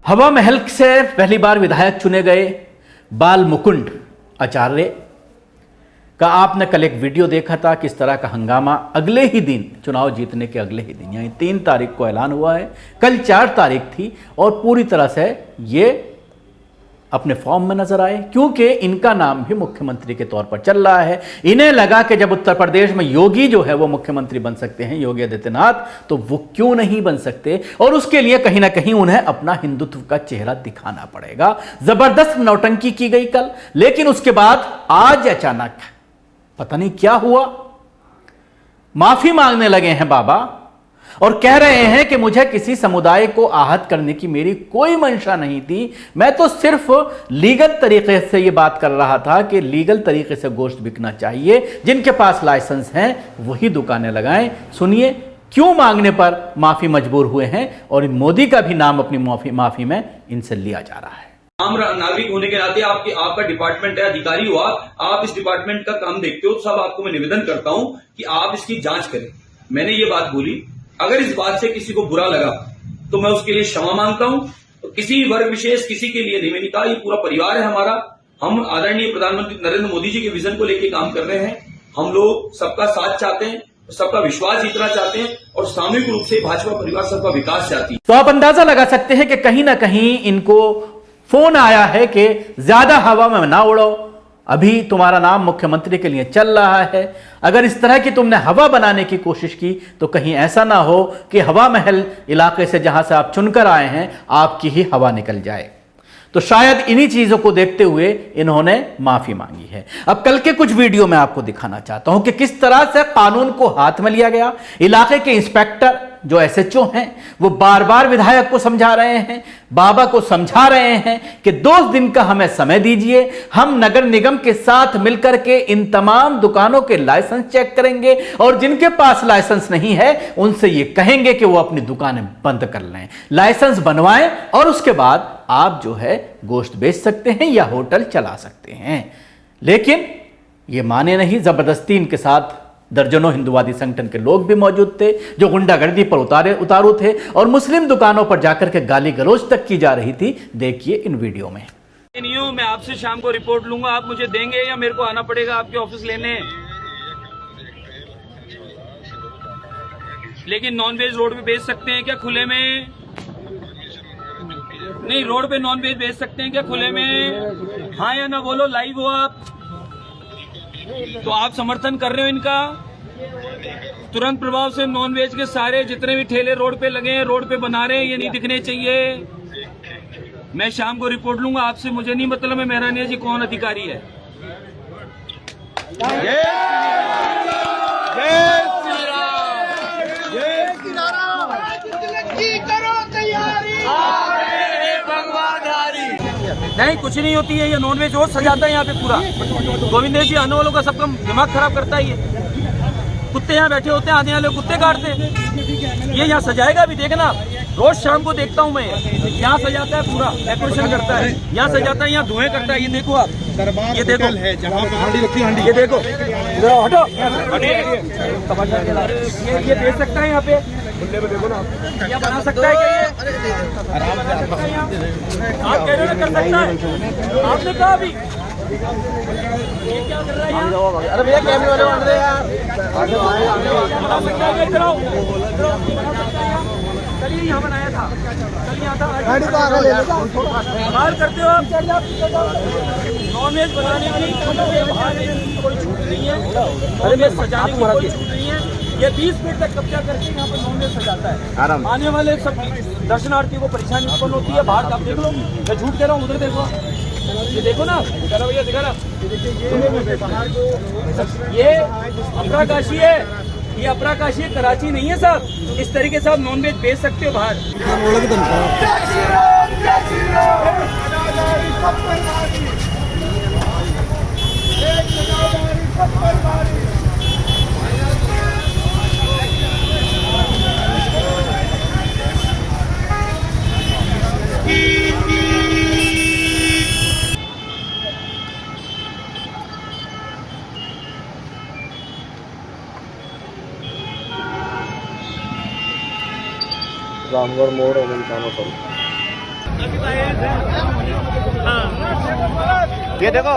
हवा महल से पहली बार विधायक चुने गए बाल मुकुंद आचार्य का आपने कल एक वीडियो देखा था। किस तरह का हंगामा अगले ही दिन, चुनाव जीतने के अगले ही दिन, यानी 3 तारीख को ऐलान हुआ है, कल 4 तारीख थी और पूरी तरह से ये अपने फॉर्म में नजर आए क्योंकि इनका नाम भी मुख्यमंत्री के तौर पर चल रहा है। इन्हें लगा कि जब उत्तर प्रदेश में योगी जो है वो मुख्यमंत्री बन सकते हैं, योगी आदित्यनाथ, तो वो क्यों नहीं बन सकते, और उसके लिए कहीं ना कहीं उन्हें अपना हिंदुत्व का चेहरा दिखाना पड़ेगा। जबरदस्त नौटंकी की गई कल, लेकिन उसके बाद आज अचानक पता नहीं क्या हुआ, माफी मांगने लगे हैं बाबा और कह रहे हैं कि मुझे किसी समुदाय को आहत करने की मेरी कोई मंशा नहीं थी, मैं तो सिर्फ लीगल तरीके से यह बात कर रहा था कि लीगल तरीके से गोश्त बिकना चाहिए, जिनके पास लाइसेंस हैं वही दुकानें लगाएं। सुनिए क्यों मांगने पर माफी मजबूर हुए हैं और मोदी का भी नाम अपनी माफी में इनसे लिया जा रहा है। आम नागरिक होने के नाते आपका डिपार्टमेंट है, अधिकारी हो आप इस डिपार्टमेंट का काम देखते हो, सब आपको मैं निवेदन करता हूं कि आप इसकी जांच करें। मैंने ये बात बोली, अगर इस बात से किसी को बुरा लगा तो मैं उसके लिए क्षमा मांगता हूं। तो किसी वर्ग विशेष, किसी के लिए नहीं, मैंने कहा ये पूरा परिवार है हमारा। हम आदरणीय प्रधानमंत्री नरेंद्र मोदी जी के विजन को लेकर काम कर रहे हैं। हम लोग सबका साथ चाहते हैं, सबका विश्वास जीतना चाहते हैं और सामूहिक रूप से भाजपा परिवार सबका विकास चाहती है। तो आप अंदाजा लगा सकते हैं कि कहीं ना कहीं इनको फोन आया है कि ज्यादा हवा में ना उड़ो, अभी तुम्हारा नाम मुख्यमंत्री के लिए चल रहा है। अगर इस तरह की तुमने हवा बनाने की कोशिश की तो कहीं ऐसा ना हो कि हवा महल इलाके से जहां से आप चुनकर आए हैं आपकी ही हवा निकल जाए। तो शायद इन्हीं चीजों को देखते हुए इन्होंने माफी मांगी है। अब कल के कुछ वीडियो में आपको दिखाना चाहता हूं कि किस तरह से कानून को हाथ में लिया गया। इलाके के इंस्पेक्टर जो एसएचओ हैं वो बार बार विधायक को समझा रहे हैं, बाबा को समझा रहे हैं कि 2 दिन का हमें समय दीजिए, हम नगर निगम के साथ मिलकर के इन तमाम दुकानों के लाइसेंस चेक करेंगे और जिनके पास लाइसेंस नहीं है उनसे ये कहेंगे कि वो अपनी दुकानें बंद कर लें, लाइसेंस बनवाएं और उसके बाद आप जो है गोश्त बेच सकते हैं या होटल चला सकते हैं। लेकिन ये माने नहीं, जबरदस्ती इनके साथ दर्जनों हिंदुवादी संगठन के लोग भी मौजूद थे जो गुंडागर्दी पर उतारू थे और मुस्लिम दुकानों पर जाकर के गाली गलौज तक की जा रही थी। देखिए इन वीडियो में। नहीं हूं मैं, आपसे शाम को रिपोर्ट लूंगा, आप मुझे देंगे या मेरे को आना पड़ेगा आपके ऑफिस लेने? लेकिन नॉनवेज रोड पे बेच सकते हैं क्या खुले में? नहीं, रोड पे नॉनवेज बेच सकते हैं क्या खुले में? हाँ या ना बोलो, लाइव हो आप तो आप समर्थन कर रहे हो इनका? तुरंत प्रभाव से नॉनवेज के सारे जितने भी ठेले रोड पे लगे हैं, रोड पे बना रहे हैं, ये नहीं दिखने चाहिए। मैं शाम को रिपोर्ट लूंगा आपसे, मुझे नहीं मतलब है मेहरानिया जी कौन अधिकारी है। नहीं कुछ नहीं होती है, ये नॉनवेज और सजाता है यहाँ पे पूरा। गोविंद जी आने वालों का सबका दिमाग खराब करता है। ये कुत्ते यहाँ बैठे होते हैं, आने वाले कुत्ते काटते हैं। ये यहाँ सजाएगा भी, देखना रोज शाम को देखता हूँ मैं, यहाँ सजाता है, पूरा डेकोरेशन करता है, यहाँ सजाता है, यहाँ धुएं करता है। ये देखो आप, ये देखो है जहाँ पे हांडी रखी, हांडी ये देखो, हटो ये बेच सकता है यहाँ पे, देखो ना क्या बना सकता है क्या? ये आप कह रहे हो कर सकता है, आपने कहा अभी ये क्या कर रहा है? अरे भैया कैमरे वाले बन रहे यार, बना सकता है इधर आओ, कल यहाँ बनाया था, कल यहाँ था, बाहर करते हो आप। नॉनवेज बनाने की बाहर कोई छूट नहीं है, नॉनवेज सजाने की कोई छूट नहीं है। ये 20 मिनट तक कब्जा करके यहाँ पर नॉनवेज सजाता है। आने वाले सब दर्शनार्थियों को परेशानी उत्पन्न होती है। बाहर आप देख लो, मैं झूठ कह रहा हूँ, उधर देखो, ये देखो ना, दिखा भैया दिखा ना, ये अपरा काशी है, ये अपरा काशी है, कराची नहीं है साहब। इस तरीके से आप नॉनवेज बेच सकते हो बाहर। रामगढ़ मोड़ और ये देखो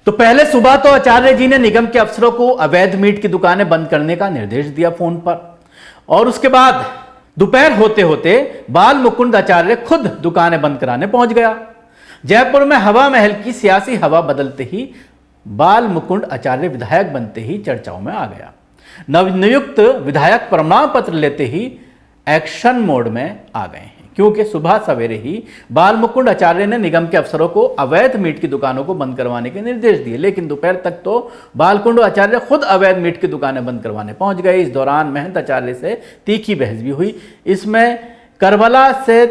तो पहले सुबह तो आचार्य जी ने निगम के अफसरों को अवैध मीट की दुकानें बंद करने का निर्देश दिया फोन पर, और उसके बाद दोपहर होते होते बाल मुकुंद आचार्य खुद दुकानें बंद कराने पहुंच गया। जयपुर में हवा महल की सियासी हवा बदलते ही बाल मुकुंद आचार्य विधायक बनते ही चर्चाओं में आ गया। नवनियुक्त विधायक प्रमाण पत्र लेते ही एक्शन मोड में आ गए हैं, क्योंकि सुबह सवेरे ही बाल मुकुंद आचार्य ने निगम के अफसरों को अवैध मीट की दुकानों को बंद करवाने के निर्देश दिए, लेकिन दोपहर तक तो बाल मुकुंद आचार्य खुद अवैध मीट की दुकानें बंद करवाने पहुंच गए। इस दौरान महंत आचार्य से तीखी बहस भी हुई। इसमें करबला से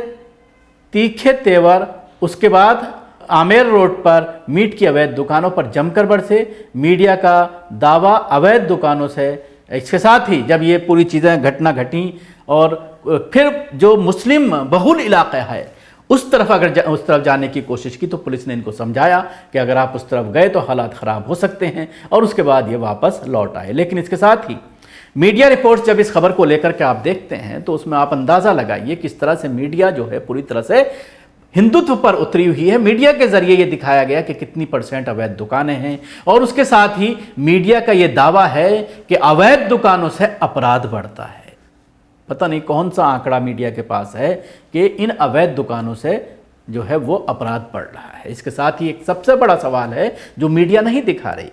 तीखे तेवर, उसके बाद आमेर रोड पर मीट की अवैध दुकानों पर जमकर बरसे। मीडिया का दावा अवैध दुकानों से, इसके साथ ही जब ये पूरी चीज़ें घटना घटी और फिर जो मुस्लिम बहुल इलाका है उस तरफ उस तरफ जाने की कोशिश की, तो पुलिस ने इनको समझाया कि अगर आप उस तरफ गए तो हालात ख़राब हो सकते हैं, और उसके बाद ये वापस लौट आए। लेकिन इसके साथ ही मीडिया रिपोर्ट्स जब इस खबर को लेकर के आप देखते हैं तो उसमें आप अंदाज़ा लगाइए किस तरह से मीडिया जो है पूरी तरह से हिंदुत्व पर उतरी हुई है। मीडिया के जरिए ये दिखाया गया कि कितनी % अवैध दुकानें हैं, और उसके साथ ही मीडिया का ये दावा है कि अवैध दुकानों से अपराध बढ़ता है। पता नहीं कौन सा आंकड़ा मीडिया के पास है कि इन अवैध दुकानों से जो है वो अपराध बढ़ रहा है। इसके साथ ही एक सबसे बड़ा सवाल है जो मीडिया नहीं दिखा रही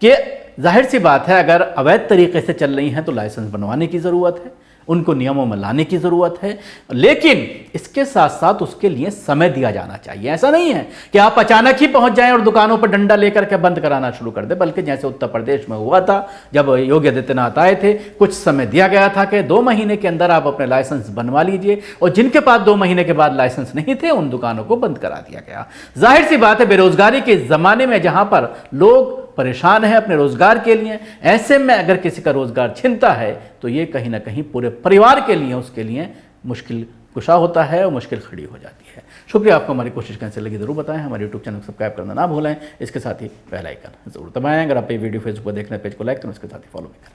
कि जाहिर सी बात है, अगर अवैध तरीके से चल रही हैं तो लाइसेंस बनवाने की ज़रूरत है, उनको नियमों में लाने की ज़रूरत है, लेकिन इसके साथ साथ उसके लिए समय दिया जाना चाहिए। ऐसा नहीं है कि आप अचानक ही पहुंच जाएं और दुकानों पर डंडा लेकर के बंद कराना शुरू कर दें, बल्कि जैसे उत्तर प्रदेश में हुआ था जब योगी आदित्यनाथ आए थे, कुछ समय दिया गया था कि 2 महीने के अंदर आप अपने लाइसेंस बनवा लीजिए, और जिनके पास 2 महीने के बाद लाइसेंस नहीं थे उन दुकानों को बंद करा दिया गया। जाहिर सी बात है, बेरोजगारी के ज़माने में जहाँ पर लोग परेशान है अपने रोजगार के लिए, ऐसे में अगर किसी का रोजगार छिनता है तो ये कहीं ना कहीं पूरे परिवार के लिए, उसके लिए मुश्किल कुशा होता है और मुश्किल खड़ी हो जाती है। शुक्रिया, आपको हमारी कोशिश कैसे लगी जरूर बताएं। हमारे यूट्यूब चैनल को सब्सक्राइब करना ना भूलें, इसके साथ ही बेल आइकन जरूर दबाएं। अगर आप ये वीडियो फेसबुक पर देख रहे हैं पेज को लाइक करें, उसके साथ ही फॉलो भी करें।